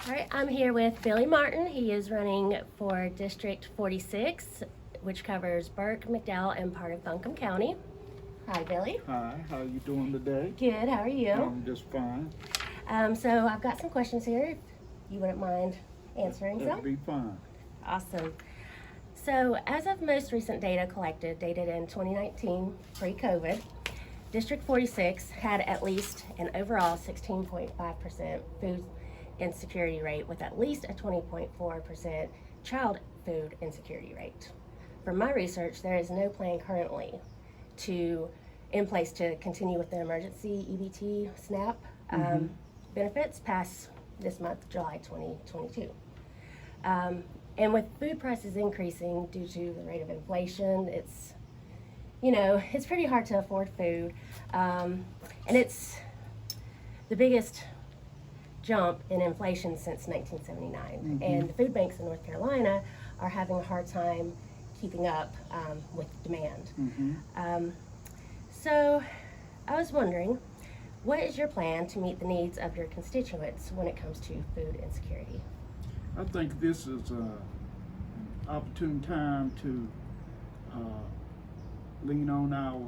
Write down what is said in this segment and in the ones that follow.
All right, I'm here with Billy Martin. He is running for District 46, which covers Burke, McDowell, and part of Buncombe County. Hi, Billy. Hi, how you doing today? Good, how are you? I'm just fine. So I've got some questions here, if you wouldn't mind answering That'd some. be fine. Awesome. So as of most recent data collected, dated in 2019, pre-COVID, District 46 had at least an overall 16.5% food insecurity rate with at least a 20.4% child food insecurity rate. From my research, there is no plan currently in place to continue with the emergency EBT SNAP benefits past this month, July 2022. And with food prices increasing due to the rate of inflation, it's pretty hard to afford food. And it's the biggest jump in inflation since 1979. And the food banks in North Carolina are having a hard time keeping up with demand. So I was wondering, what is your plan to meet the needs of your constituents when it comes to food insecurity? I think this is an opportune time to lean on our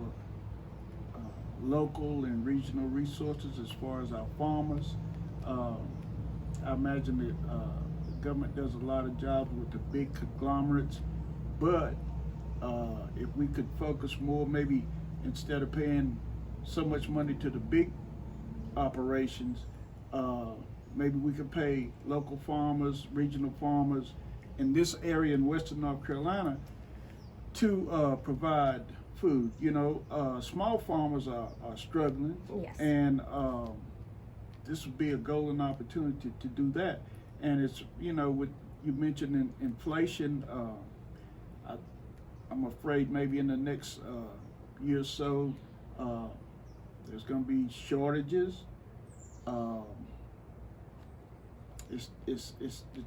local and regional resources as far as our farmers. I imagine that the government does a lot of jobs with the big conglomerates, but if we could focus more, maybe instead of paying so much money to the big operations, maybe we could pay local farmers, regional farmers in this area in Western North Carolina to provide food. Small farmers are struggling, Yes. and this would be a golden opportunity to do that. And it's, what you mentioned inflation, I'm afraid maybe in the next year or so, there's going to be shortages. It's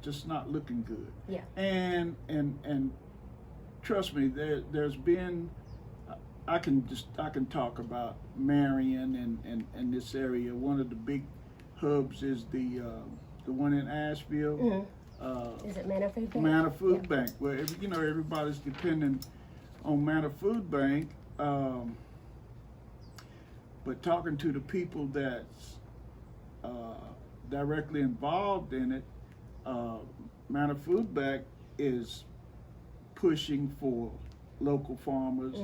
just not looking good. Yeah. And trust me, there's been, I can talk about Marion and this area. One of the big hubs is the one in Asheville. Is it Manna Food Bank? Manna Food Bank, where everybody's dependent on Manna Food Bank. But talking to the people that's directly involved in it, Manna Food Bank is pushing for local farmers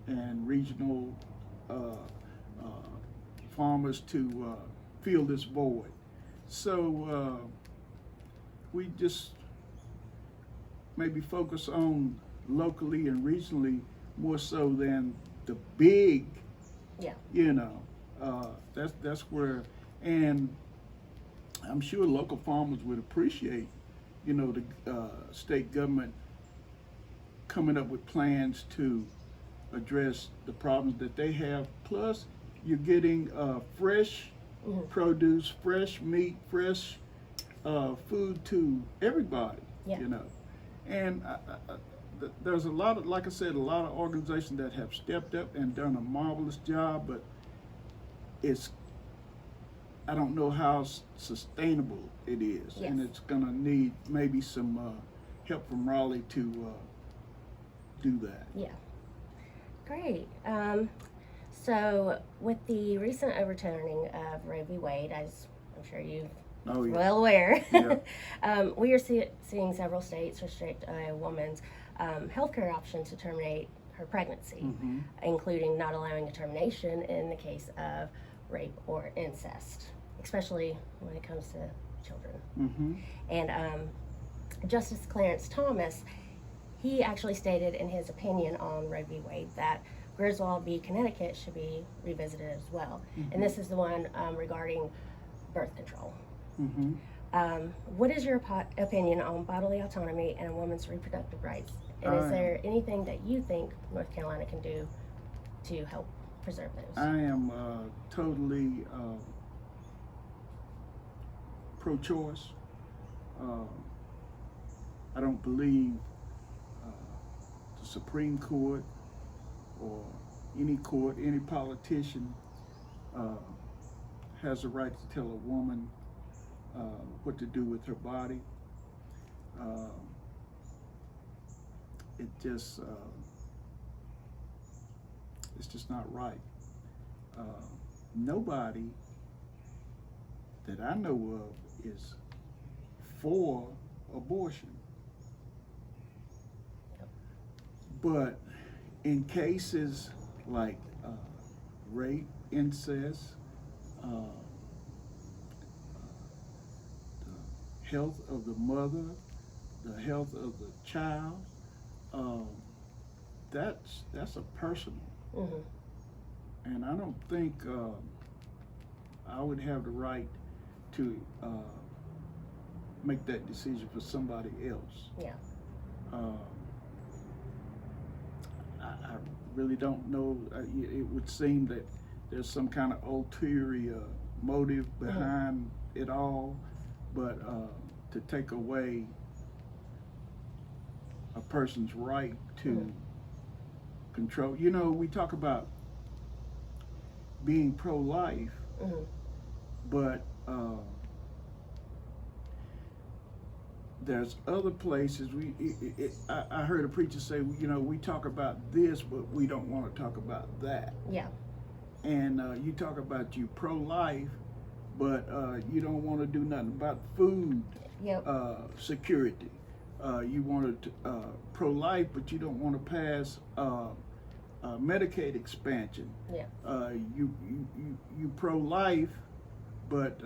and regional farmers to fill this void. So we just maybe focus on locally and regionally more so than the big. That's where, and I'm sure local farmers would appreciate, the state government coming up with plans to address the problems that they have. Plus, you're getting fresh produce, fresh meat, fresh food to everybody. And there's a lot of, like I said, a lot of organizations that have stepped up and done a marvelous job, but I don't know how sustainable it is. Yes. And it's gonna need maybe some help from Raleigh to do that. Yeah. Great. So with the recent overturning of Roe v. Wade, as I'm sure you're well aware, we are seeing several states restrict a woman's healthcare option to terminate her pregnancy, including not allowing a termination in the case of rape or incest, especially when it comes to children. And Justice Clarence Thomas, he actually stated in his opinion on Roe v. Wade that Griswold v. Connecticut should be revisited as well. And this is the one regarding birth control. What is your opinion on bodily autonomy and a woman's reproductive rights? And is there anything that you think North Carolina can do to help preserve those? I am totally pro-choice. I don't believe the Supreme Court or any court, any politician has a right to tell a woman what to do with her body. It just it's just not right. Nobody that I know of is for abortion. But in cases like rape, incest, the health of the mother, the health of the child, that's a personal. Mm-hmm. And I don't think I would have the right to make that decision for somebody else. Yeah. I really don't know. It would seem that there's some kind of ulterior motive behind it all, but to take away a person's right to control. You know, we talk about being pro-life, but there's other places. I heard a preacher say, you know, we talk about this, but we don't want to talk about that. Yeah. And you talk about you pro-life, but you don't want to do nothing about food security. You want to pro-life, but you don't want to pass Medicaid expansion. Yeah. You pro-life, but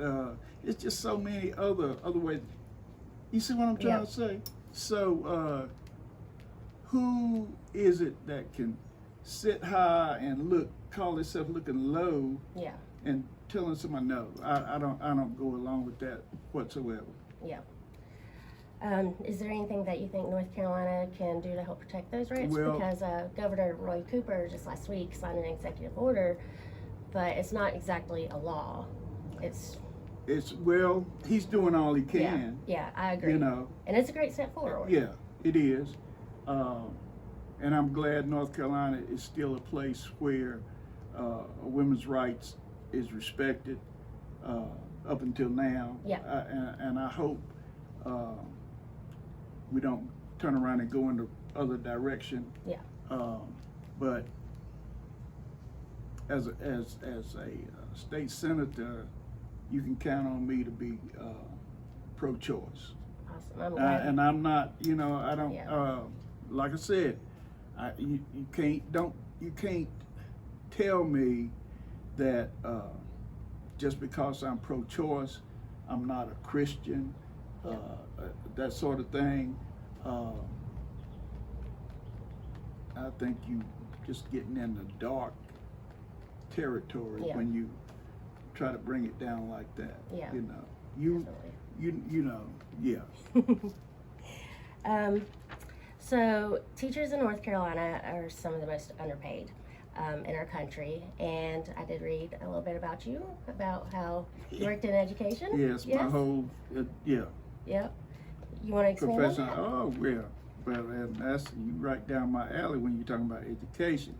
it's just so many other ways. You see what I'm trying to say? So who is it that can sit high and call itself looking low? Yeah. And telling somebody no, I don't go along with that whatsoever. Yeah. Is there anything that you think North Carolina can do to help protect those rights? Well, because Governor Roy Cooper just last week signed an executive order, but it's not exactly a law. Well, he's doing all he can. Yeah, I agree. You know, and it's a great step forward. Yeah, it is. And I'm glad North Carolina is still a place where women's rights is respected up until now. Yeah. And I hope we don't turn around and go in the other direction. Yeah. But as a state senator, you can count on me to be pro-choice. Awesome. I'm glad. And I'm not, you know, I don't. Yeah. Like I said, you can't tell me that just because I'm pro-choice, I'm not a Christian, that sort of thing. I think you just getting in the dark territory when you try to bring it down like that. Yeah. You know, you know, yeah. So teachers in North Carolina are some of the most underpaid in our country, and I did read a little bit about you, about how you worked in education. Yes, my whole Yep. You want to expand on that? Oh, well, and that's you right down my alley when you're talking about education.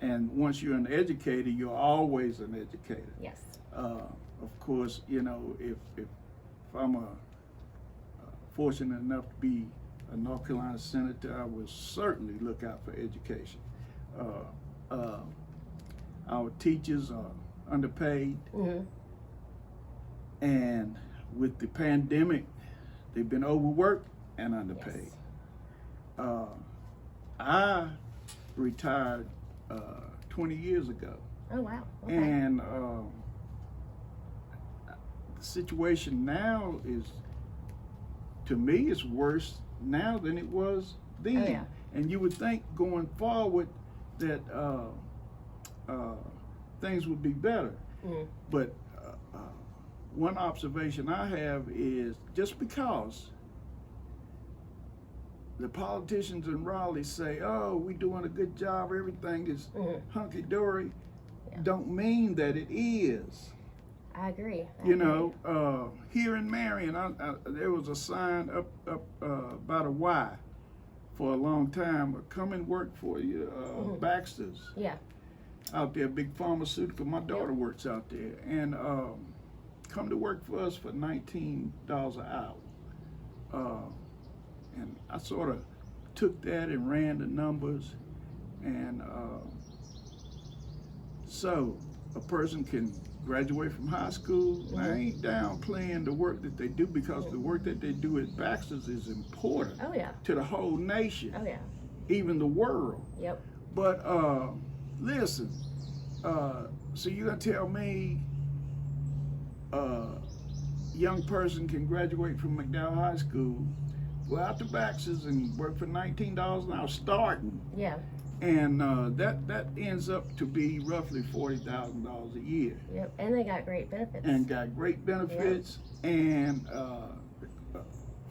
And once you're an educator, you're always an educator. Yes. Of course, you know, if I'm fortunate enough to be a North Carolina senator, I will certainly look out for education. Our teachers are underpaid, and with the pandemic, they've been overworked and underpaid. Yes. I retired 20 years ago. Oh, wow. Okay. And the situation now is, to me, it's worse now than it was then. Oh, yeah. And you would think going forward that things would be better. But one observation I have is just because the politicians in Raleigh say, oh, we're doing a good job, everything is hunky-dory, don't mean that it is. I agree. You know, here in Marion, there was a sign up by the Y for a long time, come and work for you, Baxter's. Yeah. Out there, big pharmaceutical. My daughter works out there, and come to work for us for $19 an hour. And I sort of took that and ran the numbers, and so a person can graduate from high school. And I ain't downplaying the work that they do, because the work that they do at Baxter's is important Oh yeah. to the whole nation, Oh yeah. even the world. Yep. But listen, so you're gonna tell me young person can graduate from McDowell High School, go out to Baxter's and work for $19 an hour starting, Yeah. and that ends up to be roughly $40,000 a year, Yep. And they got great benefits. and got great benefits, and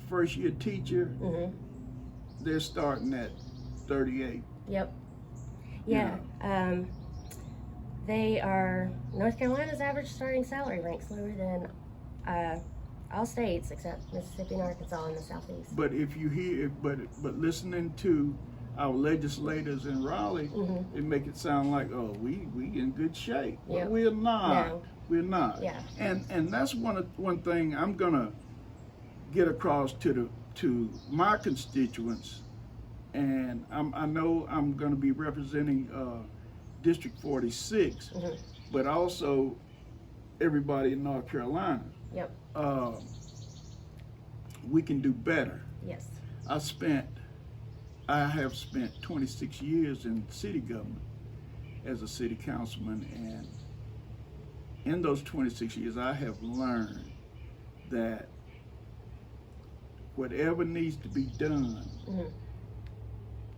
first year teacher, Mhm. they're starting at 38. Yep. Yeah. They are, North Carolina's average starting salary ranks lower than all states except Mississippi and Arkansas in the southeast. But if you hear, but listening to our legislators in Raleigh, Mhm. it make it sound like, oh, we in good shape. Well, Yep. we're not. No. We're not. Yeah. And that's one thing I'm gonna get across to my constituents, and I know I'm gonna be representing District 46, Mhm. but also everybody in North Carolina. Yep. We can do better. Yes. I have spent 26 years in city government as a city councilman, and in those 26 years I have learned that whatever needs to be done, Mhm.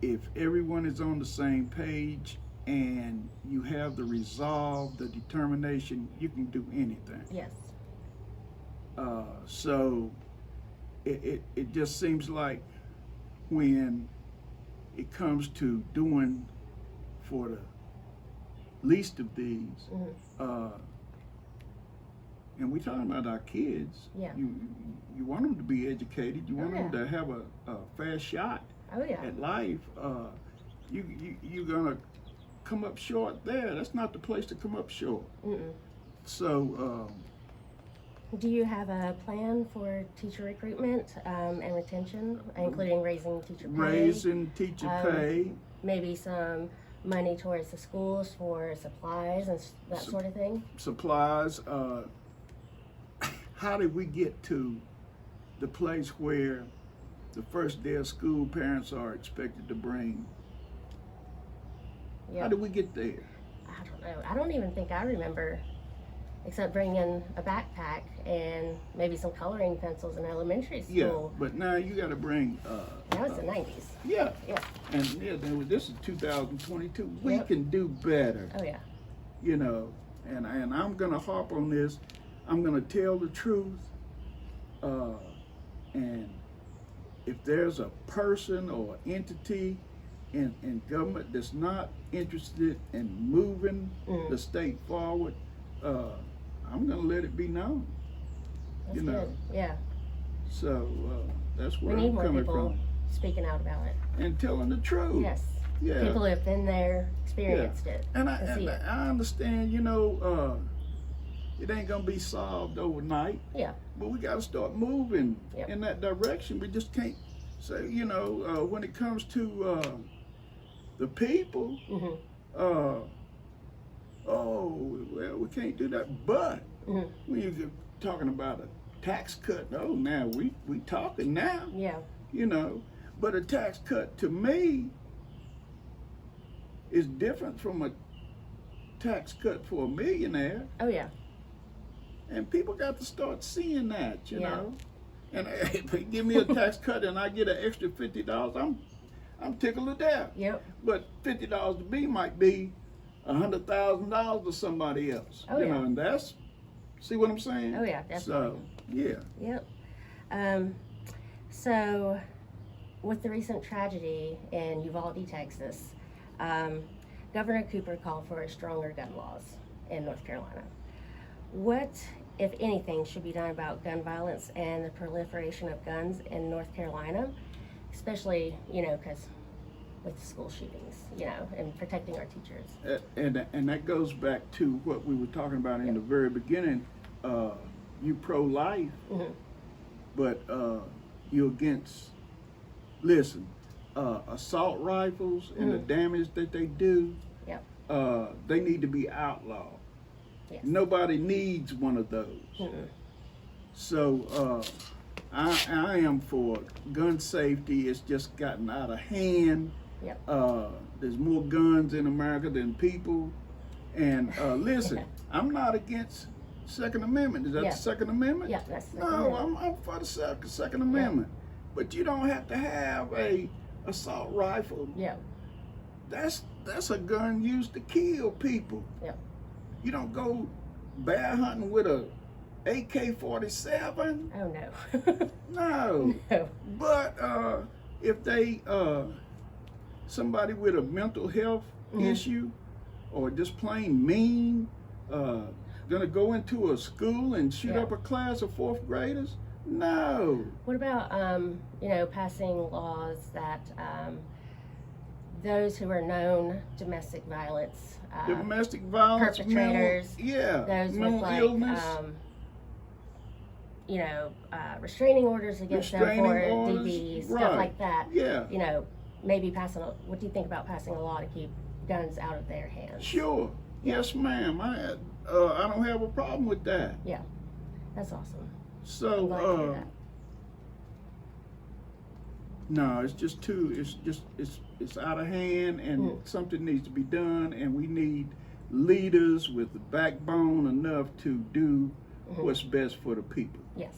if everyone is on the same page and you have the resolve, the determination, you can do anything. Yes. So it just seems like when it comes to doing for the least of these, Mhm. and we're talking about our kids, Yeah. you want them to be educated, you want Oh, them yeah. to have a fast shot Oh yeah. at life. You're gonna come up short there. That's not the place to come up short. Mm-mm. So Do you have a plan for teacher recruitment and retention, including raising teacher pay? raising teacher pay, Maybe some money towards the schools for supplies and that sort of thing? supplies. How did we get to the place where the first day of school parents are expected to bring? Yeah. How did we get there? I don't know. I don't even think I remember, except bringing a backpack and maybe some coloring pencils in elementary Yeah, school. but now you got to bring. Now it's the 90s. Yeah, Yeah. and yeah, this is 2022. We Yep. can do better, Oh yeah. you know. And I'm gonna harp on this. I'm gonna tell the truth. And if there's a person or entity in government that's not interested in moving the state forward, I'm gonna let it be known. That's You know. good. Yeah. So that's where We need I'm more coming people from, speaking out about it. and telling the truth. Yes. Yeah. People who have been there, experienced it, And see it. I understand, you know, it ain't gonna be solved overnight, Yeah. but we gotta start moving Yep. in that direction. We just can't say, you know, when it comes to the people, Mhm. oh, well, we can't do that. But Mhm. when you're talking about a tax cut, oh, now we talking now, Yeah. you know. But a tax cut to me is different from a tax cut for a millionaire. Oh yeah. And people got to start seeing that, you Yeah. know. And if they give me a tax cut and I get an extra $50, I'm tickled to death. Yep. But $50 to me might be $100,000 to somebody else. Oh, you yeah. know, and that's, see what I'm saying? Oh yeah. Definitely. So yeah. Yep. So, with the recent tragedy in Uvalde, Texas, Governor Cooper called for stronger gun laws in North Carolina. What, if anything, should be done about gun violence and the proliferation of guns in North Carolina, especially, you know, because with the school shootings, you know, and protecting our teachers? And that goes back to what we were talking about in the very beginning. you pro-life, Mhm. but you're against. Listen, assault rifles and the damage that they do. Yep. They need to be outlawed. Yes. Nobody needs one of those. Mm-mm. So I am for gun safety. It's just gotten out of hand. Yep. There's more guns in America than people. And listen, I'm not against Second Amendment. Is that Yeah. the Second Amendment? Yeah, that's the No, Amendment. I'm for the Second Amendment. But you don't have to have a assault rifle. Yeah. That's a gun used to kill people. Yeah. You don't go bear hunting with a AK-47. Oh no. No. No. But if they somebody with a mental health issue or just plain mean, gonna go into a school and shoot up a class of fourth graders? No. What about passing laws that those who are known domestic violence Domestic violence, perpetrators, those mental with like illness, restraining orders against them for Restraining orders, DV, right. stuff like that. yeah, Maybe what do you think about passing a law to keep guns out of their hands? sure, yes, ma'am. I don't have a problem with that. Yeah, that's awesome. I'm So glad to hear that. no, it's just it's out of hand, and something needs to be done, and we need leaders with the backbone enough to do what's best for the people. Yes.